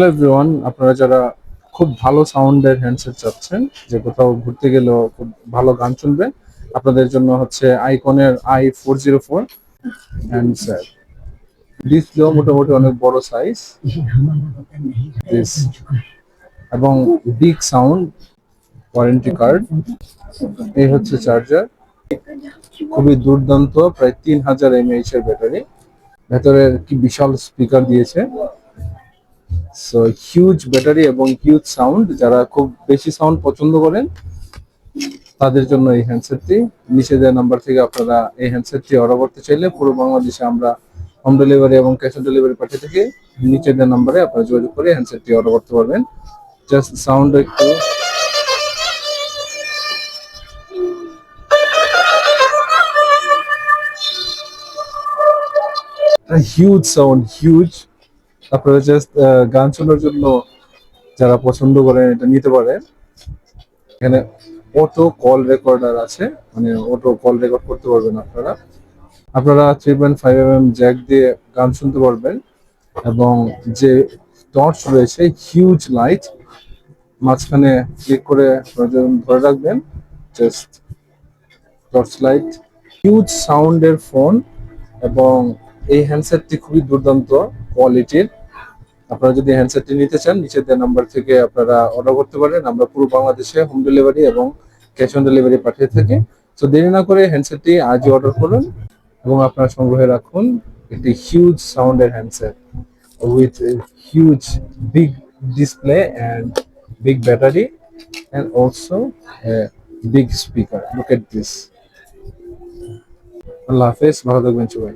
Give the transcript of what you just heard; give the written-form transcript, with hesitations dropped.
Hello everyone, আপনারা যারা খুব ভালো সাউন্ডের হ্যান্ডসেট চাচ্ছেন, যে কোথাও ঘুরতে গেলেও খুব ভালো গান শুনবে, আপনাদের জন্য হচ্ছে আইকনের i404 হ্যান্ডসেট। ডিসপ্লেও মোটামুটি অনেক বড় সাইজ, দিস এবং বিগ সাউন্ড, ওয়ারেন্টি কার্ড। এই হচ্ছে চার্জার, খুবই দুর্দান্ত, প্রায় 3000 mAh এর ব্যাটারি। ভেতরের কি বিশাল স্পিকার দিয়েছে। সো হিউজ ব্যাটারি এবং হিউজ সাউন্ড, যারা খুব বেশি সাউন্ড পছন্দ করেন তাদের জন্য এই হ্যান্ডসেটটি। নিচে দেওয়া নাম্বার থেকে আপনারা এই হ্যান্ডসেটটি অর্ডার করতে চাইলে পুরো বাংলাদেশে আমরা হোম ডেলিভারি এবং ক্যাশ অন ডেলিভারি পাঠিয়ে থাকি। নিচে দেওয়া নাম্বারে আপনারা যোগাযোগ করে হ্যান্ডসেটটি অর্ডার করতে পারবেন। জাস্ট সাউন্ড একটু হিউজ সাউন্ড, হিউজ। আপনারা জাস্ট গান শোনার জন্য যারা পছন্দ করেন এটা নিতে পারেন। এখানে অটো কল রেকর্ডার আছে, মানে অটো কল রেকর্ড করতে পারবেন আপনারা। আপনারা 3.5 mm জ্যাক দিয়ে গান শুনতে পারবেন এবং যে টর্চ রয়েছে, হিউজ লাইট, মাঝখানে ক্লিক করে ধরে রাখবেন, জাস্ট টর্চ লাইট, হিউজ সাউন্ডের ফোন। এবং এই হ্যান্ডসেটটি খুবই দুর্দান্ত কোয়ালিটির। আপনারা যদি হ্যান্ডসেটটি নিতে চান, নিচের দেওয়া নাম্বার থেকে আপনারা অর্ডার করতে পারেন। আমরা পুরো বাংলাদেশে হোম ডেলিভারি এবং ক্যাশ অন ডেলিভারি পাঠিয়ে থাকি। তো দেরি না করে হ্যান্ডসেটটি আজই অর্ডার করুন এবং আপনারা সংগ্রহে রাখুন একটি হিউজ সাউন্ডের handset with huge big display and big battery and also big speaker. Look at this. আল্লাহ হাফেজ, ভালো থাকবেন সবাই।